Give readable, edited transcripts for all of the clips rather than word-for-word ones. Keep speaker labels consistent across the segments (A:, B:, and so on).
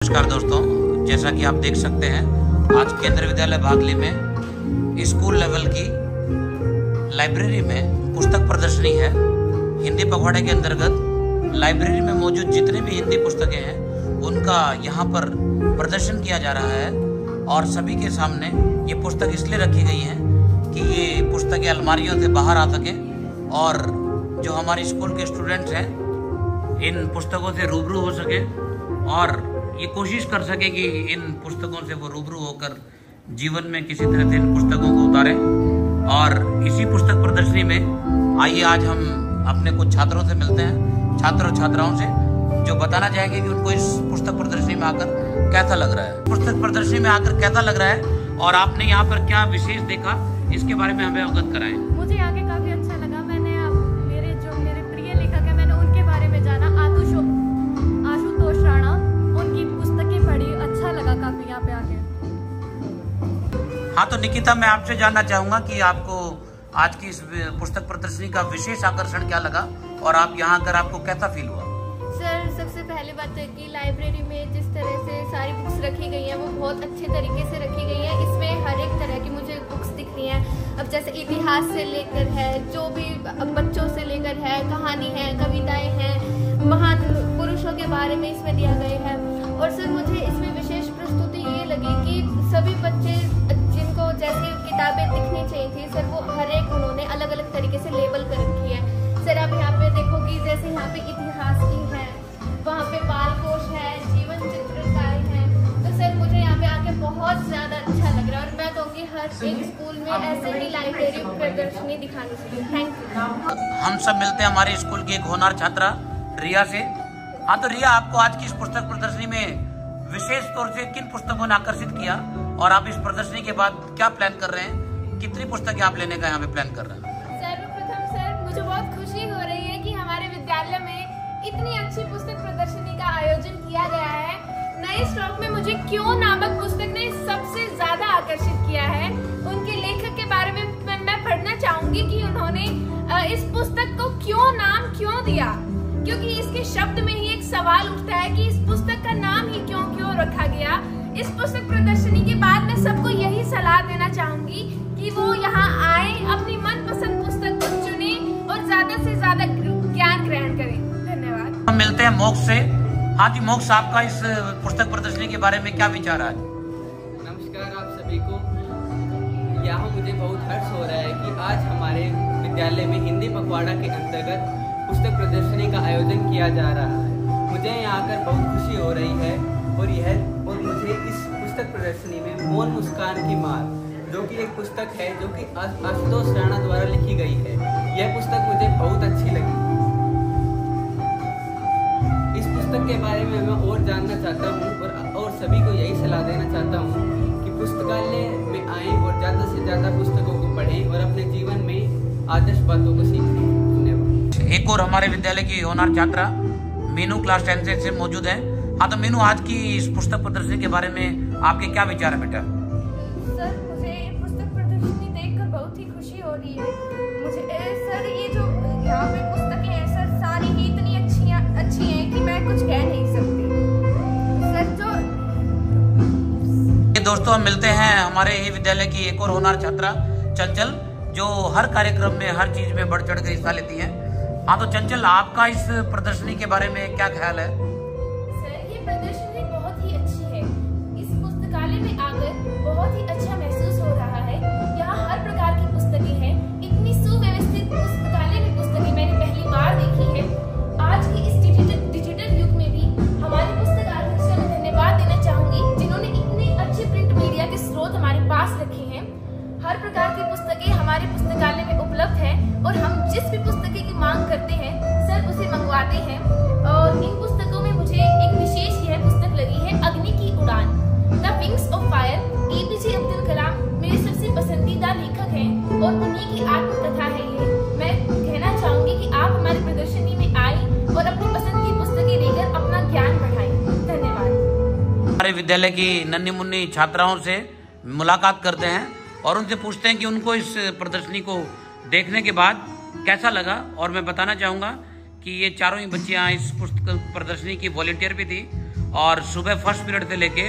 A: नमस्कार दोस्तों, जैसा कि आप देख सकते हैं आज केंद्रीय विद्यालय भागली में स्कूल लेवल की लाइब्रेरी में पुस्तक प्रदर्शनी है। हिंदी पखवाड़े के अंतर्गत लाइब्रेरी में मौजूद जितने भी हिंदी पुस्तकें हैं उनका यहाँ पर प्रदर्शन किया जा रहा है और सभी के सामने ये पुस्तक इसलिए रखी गई हैं कि ये पुस्तकें अलमारियों से बाहर आ सकें और जो हमारे स्कूल के स्टूडेंट्स हैं इन पुस्तकों से रूबरू हो सके और ये कोशिश कर सके कि इन पुस्तकों से वो रूबरू होकर जीवन में किसी तरह से इन पुस्तकों को उतारें। और इसी पुस्तक प्रदर्शनी में आइए आज हम अपने कुछ छात्रों से मिलते हैं, छात्र और छात्राओं से, जो बताना चाहेंगे कि उनको इस पुस्तक प्रदर्शनी में आकर कैसा लग रहा है। पुस्तक प्रदर्शनी में आकर कैसा लग रहा है और आपने यहाँ पर क्या विशेष देखा, इसके बारे में हमें अवगत कराएं।
B: मुझे आके काफी अच्छा लगा। मैंने मेरे प्रिय लेखक है, मैंने उनके बारे में जाना, आशुतोष राणा, उनकी पुस्तकें पढ़ी, अच्छा लगा काफी यहाँ पे आके।
A: हाँ तो निकिता, मैं आपसे जानना चाहूंगा कि आपको आज की इस पुस्तक प्रदर्शनी का विशेष आकर्षण क्या लगा और आप यहाँ आकर आपको कैसा फील हुआ?
B: सर, सबसे पहली बात है कि लाइब्रेरी में जिस तरह से सारी बुक्स रखी गई हैं वो बहुत अच्छे तरीके से रखी गई हैं। इसमें हर एक तरह की मुझे बुक्स दिख रही हैं। अब जैसे इतिहास से लेकर है, जो भी बच्चों से लेकर है, कहानी है, कविताएं हैं, महान पुरुषों के बारे में इसमें दिया गया है। और सर, मुझे इसमें विशेष प्रस्तुति ये लगी कि सभी बच्चे जिनको जैसे किताबें दिखनी चाहिए थी सर, वो हर एक उन्होंने अलग अलग तरीके से लेबल कर रखी है। सर, आप यहाँ पे देखोगी, जैसे यहाँ पे इतिहास की है, वहाँ पे बाल कोश है, जीवन चित्रकार है। तो सर, मुझे यहाँ पे आके बहुत ज्यादा अच्छा लग रहा है और मैं कहूँगी हर एक स्कूल में ऐसे ही लाइब्रेरी प्रदर्शनी दिखानी चाहिए। Thank you.
A: हम सब मिलते हैं हमारे स्कूल की एक होनहार छात्रा रिया से। हाँ तो रिया, आपको आज की इस पुस्तक प्रदर्शनी में विशेष तौर से किन पुस्तकों ने आकर्षित किया और आप इस प्रदर्शनी के बाद क्या प्लान कर रहे हैं? कितनी पुस्तकें आप लेने का यहाँ पे प्लान कर रहे हैं?
B: सर्वप्रथम सर, मुझे बहुत खुशी हो रही है कि हमारे विद्यालय में इतनी अच्छी पुस्तक प्रदर्शनी का आयोजन किया गया है। नए स्टॉक में मुझे क्यों नामक पुस्तक ने सबसे ज्यादा आकर्षित किया है। उनके लेखक के बारे में मैं पढ़ना चाहूंगी कि उन्होंने इस पुस्तक को नाम क्यों दिया, क्योंकि इसके शब्द में ही एक सवाल उठता है कि इस पुस्तक का नाम ही क्यों रखा गया। इस पुस्तक प्रदर्शनी के बाद मैं सबको यही सलाह देना चाहूंगी कि वो यहाँ आए, अपनी मनपसंद पुस्तक को चुने और ज्यादा से ज्यादा ज्ञान ग्रहण करें। धन्यवाद।
A: हम मिलते हैं मोक्ष से। हाँ जी मोक्ष, आपका इस पुस्तक प्रदर्शनी के बारे में क्या विचार है?
C: नमस्कार आप सभी को। यहाँ मुझे बहुत हर्ष हो रहा है कि आज हमारे विद्यालय में हिंदी पखवाड़ा के अंतर्गत पुस्तक प्रदर्शनी का आयोजन किया जा रहा है। मुझे यहाँ आकर बहुत खुशी हो रही है और मुझे इस पुस्तक प्रदर्शनी में मौन मुस्कान की मार, जो कि एक पुस्तक है जो कि आशुतोष राणा द्वारा लिखी गई है, यह पुस्तक मुझे बहुत अच्छी लगी। इस पुस्तक के बारे में मैं और जानना चाहता हूँ और सभी को यही सलाह देना चाहता हूँ कि पुस्तकालय में आएं और ज़्यादा से ज़्यादा पुस्तकों को पढ़ें और अपने जीवन में आदर्श बातों को सीखें।
A: एक और हमारे विद्यालय की होनहार छात्रा मीनू क्लास 10 से मौजूद है। हाँ तो मीनू, आज की इस पुस्तक प्रदर्शनी के बारे में आपके क्या विचार है बेटा?
B: सर, मुझे पुस्तक प्रदर्शनी देखकर बहुत ही खुशी हो रही है। मुझे सर, ये जो यहाँ पे पुस्तकें हैं सर, सारी ही इतनी अच्छी हैं कि मैं कुछ कह नहीं सकती सर।
A: दोस्तों, हम मिलते हैं हमारे ही विद्यालय की एक और होनहार छात्रा चंचल, जो हर कार्यक्रम में हर चीज में बढ़ चढ़ कर हिस्सा लेती है। हाँ तो चंचल, आपका इस प्रदर्शनी के बारे में क्या ख्याल है?
B: सर, ये प्रदर्शनी बहुत ही अच्छी है। इस पुस्तकालय में आकर बहुत ही अच्छा महसूस हो रहा है। यहाँ हर प्रकार की पुस्तकें हैं। इतनी सुव्यवस्थित पुस्तकालय में पुस्तकें मैंने पहली बार देखी है। आज की इस डिजिटल युग में भी हमारे पुस्तकालय से मैं धन्यवाद देना चाहूंगी, जिन्होंने इतनी अच्छी प्रिंट मीडिया के स्रोत हमारे पास रखे हैं। हर प्रकार की पुस्तकें हमारे पुस्तकालय में उपलब्ध है और हम जिस भी पुस्तकें की मांग करते हैं सर, उसे मंगवाते हैं। और इन पुस्तकों में मुझे एक विशेष यह पुस्तक लगी है, अग्नि की उड़ान, the wings of fire. APJ Abdul Kalam मेरे सबसे पसंदीदा लेखक हैं और उन्हीं की आत्मकथा है ये। मैं कहना चाहूंगी कि आप हमारी प्रदर्शनी में आए और अपनी पसंद की पुस्तकें लेकर अपना ज्ञान बढ़ाएं। धन्यवाद।
A: हमारे विद्यालय की नन्ही मुन्नी छात्राओं से मुलाकात करते हैं और उनसे पूछते हैं कि उनको इस प्रदर्शनी को देखने के बाद कैसा लगा। और मैं बताना चाहूँगा कि ये चारों ही बच्चियाँ इस पुस्तक प्रदर्शनी की वॉलंटियर भी थी और सुबह फर्स्ट पीरियड से लेके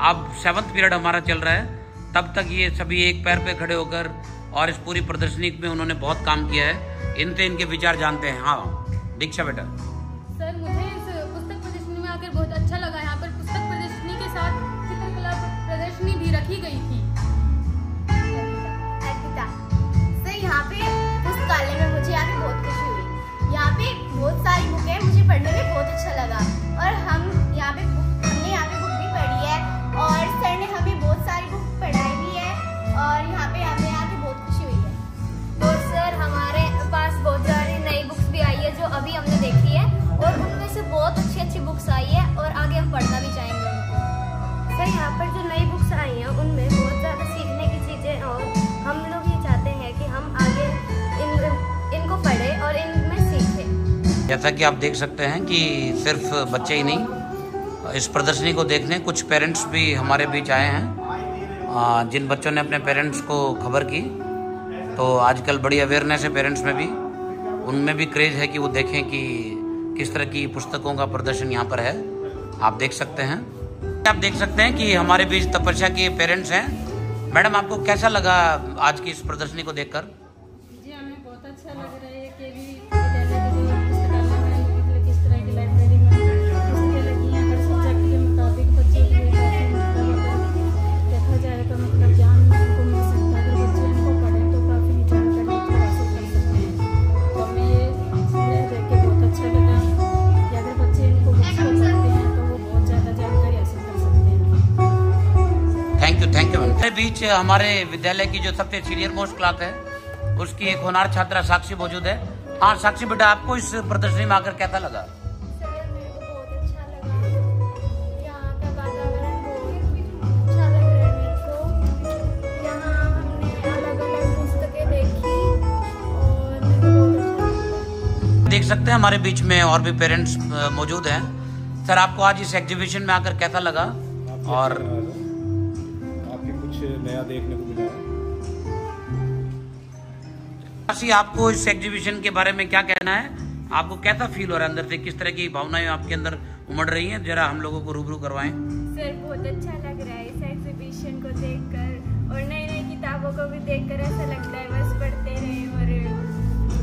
A: अब 7th पीरियड हमारा चल रहा है, तब तक ये सभी एक पैर पे खड़े होकर और इस पूरी प्रदर्शनी में उन्होंने बहुत काम किया है। इनसे इनके विचार जानते हैं। हाँ दीक्षा बेटा।
D: सर मुझे इस पुस्तक प्रदर्शनी में आकर बहुत अच्छा लगा। यहाँ पर पुस्तक प्रदर्शनी के साथ चित्रकला प्रदर्शनी भी रखी गई थी।
E: सर यहाँ पे पुस्तकालय में मुझे आके बहुत खुशी हुई। यहाँ पे बहुत सारी बुक है, मुझे पढ़ने में बहुत अच्छा लगा। और हमने यहाँ पे बुक भी पढ़ी है और सर ने हमें बहुत सारी बुक पढ़ाई भी है और यहाँ पे हमें आके बहुत खुशी हुई है।
F: और सर हमारे पास बहुत सारी नई बुक्स भी आई है जो अभी हमने देखी है और उनमें से बहुत अच्छी अच्छी बुक्स आई है और आगे हम पढ़ना भी चाहेंगे उनको।
G: सर यहाँ पर जो नई बुक्स आई हैं उनमें बहुत ज़्यादा सीखने की चीज़ें और हम लोग ये चाहते हैं कि हम आगे इनको पढ़ें और इनमें सीखें।
A: जैसा कि आप देख सकते हैं कि सिर्फ बच्चे ही नहीं, इस प्रदर्शनी को देखने कुछ पेरेंट्स भी हमारे बीच आए हैं। जिन बच्चों ने अपने पेरेंट्स को खबर की, तो आजकल बड़ी अवेयरनेस है पेरेंट्स में भी, उनमें भी क्रेज है कि वो देखें कि किस तरह की पुस्तकों का प्रदर्शन यहाँ पर है। आप देख सकते हैं कि हमारे बीच तपस्या के पेरेंट्स हैं। मैडम आपको कैसा लगा आज की इस प्रदर्शनी को देखकर?
D: जी हमें बहुत अच्छा लग रहा है कि भी विद्यालय के जो पुस्तकालय में मतलब किस तरह की लाइब्रेरी में पुस्तकें लगी हैं। हर सब्जेक्ट के मुताबिक बच्चों के लिए काफ़ी मतलब देखा जाए तो मतलब ज्ञान उनको मिल सकता है। अगर बच्चे इनको पढ़ें तो काफ़ी जानकारी हासिल कर सकते हैं। तो हमें ये देख के बहुत अच्छा लगा कि अगर बच्चे इनको बुक्स को पढ़ते हैं तो वो बहुत ज़्यादा जानकारी हासिल कर सकते हैं।
A: Thank you ma'am. हमारे बीच हमारे विद्यालय की जो सबसे सीनियर मोस्ट क्लास है उसकी एक होनहार छात्रा साक्षी मौजूद है। हाँ साक्षी बेटा, आपको इस प्रदर्शनी में आकर कैसा लगा?
G: सर मेरे को बहुत अच्छा लगा। यहाँ का वातावरण बहुत अच्छा लग रहा है मेरे को। यहाँ हमने अलग अलग पुस्तकें देखी और मेरे को बहुत अच्छा लगा।
A: देख सकते हैं हमारे बीच में और भी पेरेंट्स मौजूद हैं। सर आपको आज इस एग्जीबिशन में आकर कैसा लगा और
H: आपके कुछ नया देखने को मिला?
A: आपको इस एग्जीबिशन के बारे में क्या कहना है? आपको कैसा फील हो रहा है अंदर से? किस तरह की भावनाएं आपके अंदर उमड़ रही हैं? जरा हम लोगों को रूबरू करवाएं।
G: सर बहुत अच्छा लग रहा है इस एग्जीबिशन को देखकर और नई नई किताबों को भी देखकर ऐसा लगता है बस पढ़ते रहे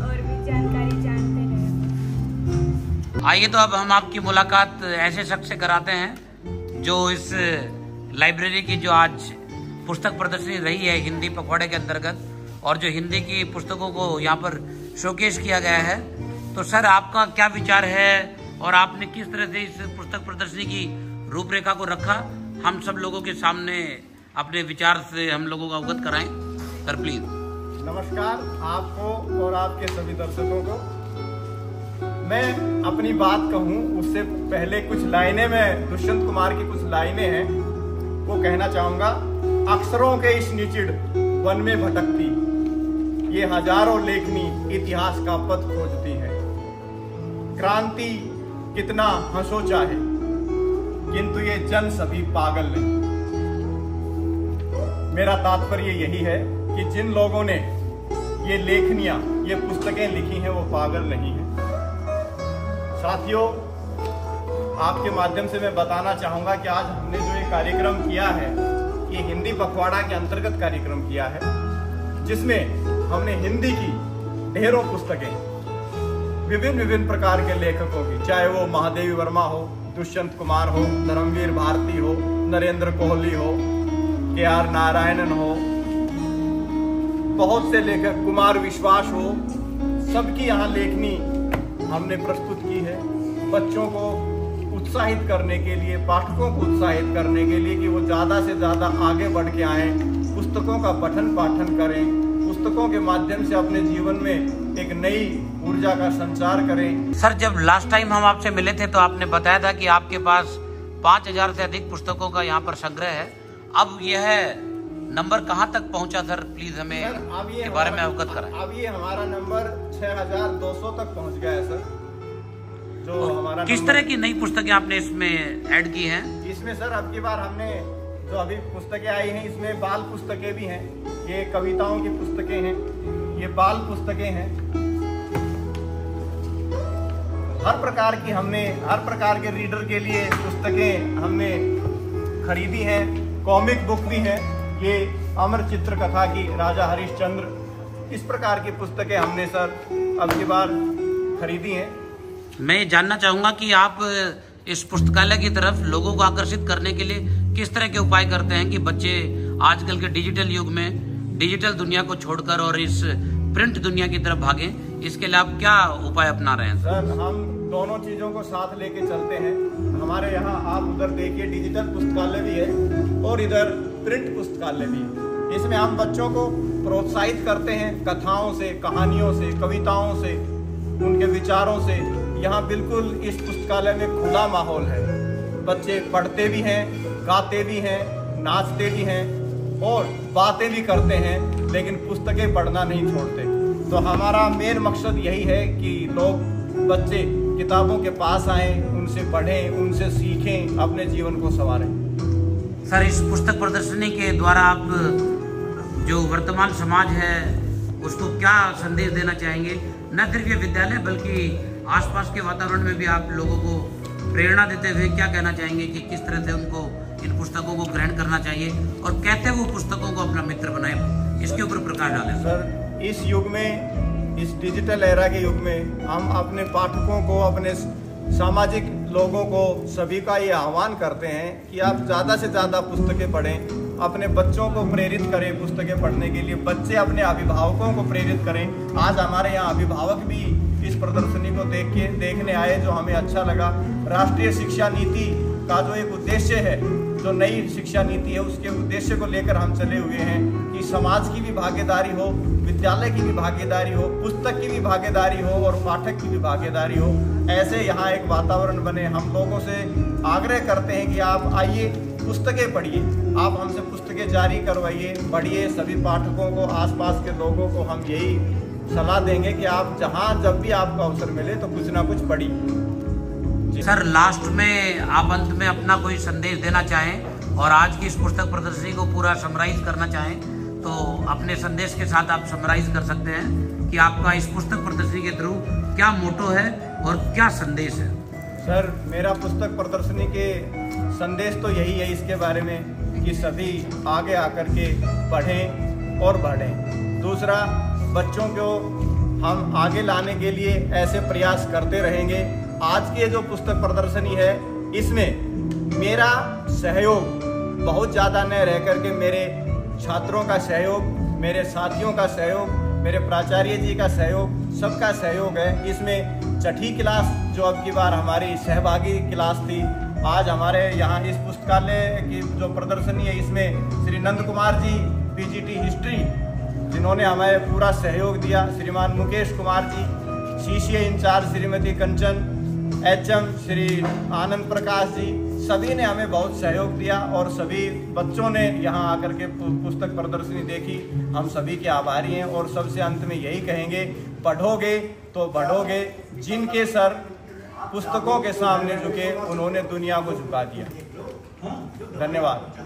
G: और भी जानकारी जानते रहे।
A: आइए तो अब हम आपकी मुलाकात ऐसे शख्स से कराते हैं जो इस लाइब्रेरी की जो आज पुस्तक प्रदर्शनी रही है हिंदी पखवाड़े के अंतर्गत, और जो हिंदी की पुस्तकों को यहाँ पर शोकेस किया गया है। तो सर आपका क्या विचार है और आपने किस तरह से इस पुस्तक प्रदर्शनी की रूपरेखा को रखा, हम सब लोगों के सामने अपने विचार से हम लोगों को अवगत कराएं। Sir please.
I: नमस्कार आपको और आपके सभी दर्शकों को। मैं अपनी बात कहूँ उससे पहले कुछ लाइनें, में दुष्यंत कुमार की कुछ लाइनें हैं वो कहना चाहूँगा। अक्षरों के इस निचिड़ वन में भटकती ये हजारों लेखनी इतिहास का पथ खोजती है। क्रांति कितना हंसो चाहे किंतु ये जन सभी पागल नहीं। मेरा तात्पर्य यही है कि जिन लोगों ने ये लेखनियां, ये पुस्तकें लिखी हैं वो पागल नहीं है। साथियों, आपके माध्यम से मैं बताना चाहूंगा कि आज हमने जो ये कार्यक्रम किया है, ये हिंदी पखवाड़ा के अंतर्गत कार्यक्रम किया है, जिसमें हमने हिंदी की ढेरों पुस्तकें विभिन्न प्रकार के लेखकों की, चाहे वो महादेवी वर्मा हो, दुष्यंत कुमार हो, धर्मवीर भारती हो, नरेंद्र कोहली हो, के.आर. नारायणन हो, बहुत से लेखक, कुमार विश्वास हो, सबकी यहाँ लेखनी हमने प्रस्तुत की है। बच्चों को उत्साहित करने के लिए, पाठकों को उत्साहित करने के लिए कि वो ज़्यादा से ज़्यादा आगे बढ़ के आएँ, पुस्तकों का पठन पाठन करें, पुस्तकों के माध्यम से अपने जीवन में एक नई ऊर्जा का संचार करें।
A: सर जब लास्ट टाइम हम आपसे मिले थे तो आपने बताया था कि आपके पास 5000 से अधिक पुस्तकों का यहाँ पर संग्रह है। अब यह नंबर कहाँ तक पहुँचा सर? प्लीज हमें के बारे में अवगत कराएं।
I: अब ये हमारा नंबर 6200 तक पहुँच गया है सर। जो हमारा
A: किस तरह की नई पुस्तकें आपने इसमें ऐड की हैं?
I: इसमें सर अब की बार हमने जो अभी पुस्तकें आई हैं, इसमें बाल पुस्तकें भी हैं, ये कविताओं की पुस्तकें हैं, ये बाल पुस्तकें हैं। हर प्रकार के रीडर के लिए पुस्तकें हमने खरीदी हैं। कॉमिक बुक भी है, ये अमर चित्र कथा की राजा हरिश्चंद्र, इस प्रकार की पुस्तकें हमने सर अब की बार खरीदी हैं।
A: मैं जानना चाहूँगा कि आप इस पुस्तकालय की तरफ लोगों को आकर्षित करने के लिए किस तरह के उपाय करते हैं कि बच्चे आजकल के डिजिटल युग में डिजिटल दुनिया को छोड़कर और इस प्रिंट दुनिया की तरफ भागें। इसके लिए आप क्या उपाय अपना रहे हैं?
I: सर, हम दोनों चीज़ों को साथ लेके चलते हैं। हमारे यहाँ आप उधर देखिए डिजिटल पुस्तकालय भी है और इधर प्रिंट पुस्तकालय भी है। इसमें हम बच्चों को प्रोत्साहित करते हैं कथाओं से, कहानियों से, कविताओं से, उनके विचारों से। यहाँ बिल्कुल इस पुस्तकालय में खुला माहौल है। बच्चे पढ़ते भी हैं, गाते भी हैं, नाचते भी हैं और बातें भी करते हैं, लेकिन पुस्तकें पढ़ना नहीं छोड़ते। तो हमारा मेन मकसद यही है कि लोग बच्चे किताबों के पास आएं, उनसे पढ़ें, उनसे सीखें, अपने जीवन को संवारें।
A: सर, इस पुस्तक प्रदर्शनी के द्वारा आप जो वर्तमान समाज है उसको क्या संदेश देना चाहेंगे? न सिर्फ ये विद्यालय बल्कि आसपास के वातावरण में भी आप लोगों को प्रेरणा देते हुए क्या कहना चाहेंगे कि किस तरह से उनको इन पुस्तकों को ग्रहण करना चाहिए और कैसे वो पुस्तकों को अपना मित्र बनाए, इसके ऊपर प्रकाश डालें।
I: सर, इस युग में, इस डिजिटल एरा के युग में हम अपने पाठकों को, अपने सामाजिक लोगों को, सभी का ये आह्वान करते हैं कि आप ज़्यादा से ज़्यादा पुस्तकें पढ़ें, अपने बच्चों को प्रेरित करें पुस्तकें पढ़ने के लिए। बच्चे अपने अभिभावकों को प्रेरित करें। आज हमारे यहाँ अभिभावक भी इस प्रदर्शनी को देखने आए, जो हमें अच्छा लगा। राष्ट्रीय शिक्षा नीति का जो एक उद्देश्य है, जो नई शिक्षा नीति है, उसके उद्देश्य को लेकर हम चले हुए हैं कि समाज की भी भागीदारी हो, विद्यालय की भी भागीदारी हो, पुस्तक की भी भागीदारी हो और पाठक की भी भागीदारी हो। ऐसे यहाँ एक वातावरण बने। हम लोगों से आग्रह करते हैं कि आप आइए, पुस्तकें पढ़िए, आप हमसे पुस्तकें जारी करवाइए, पढ़िए। सभी पाठकों को, आसपास के लोगों को हम यही सलाह देंगे कि आप जहाँ जब भी आपको अवसर मिले तो कुछ ना कुछ पढ़िए।
A: सर, लास्ट में आप अंत में अपना कोई संदेश देना चाहें और आज की इस पुस्तक प्रदर्शनी को पूरा समराइज करना चाहें तो अपने संदेश के साथ आप समराइज कर सकते हैं कि आपका इस पुस्तक प्रदर्शनी के थ्रू क्या मोटो है और क्या संदेश है?
I: सर, मेरा पुस्तक प्रदर्शनी के संदेश तो यही है इसके बारे में कि सभी आगे आकर के पढ़ें और बढ़ें। दूसरा, बच्चों को हम आगे लाने के लिए ऐसे प्रयास करते रहेंगे। आज की जो पुस्तक प्रदर्शनी है, इसमें मेरा सहयोग बहुत ज़्यादा न रह करके मेरे छात्रों का सहयोग, मेरे साथियों का सहयोग, मेरे प्राचार्य जी का सहयोग, सबका सहयोग है। इसमें छठी क्लास जो अब की बार हमारी सहभागी क्लास थी, आज हमारे यहाँ इस पुस्तकालय की जो प्रदर्शनी है, इसमें श्री नंद कुमार जी पीजीटी हिस्ट्री, जिन्होंने हमें पूरा सहयोग दिया, श्रीमान मुकेश कुमार जी, सीसीए इंचार्ज श्रीमती कंचन, एचएम श्री आनंद प्रकाश जी, सभी ने हमें बहुत सहयोग दिया और सभी बच्चों ने यहाँ आकर के पुस्तक प्रदर्शनी देखी। हम सभी के आभारी हैं और सबसे अंत में यही कहेंगे, पढ़ोगे तो बढ़ोगे। जिनके सर पुस्तकों के सामने झुके, उन्होंने दुनिया को झुका दिया। धन्यवाद।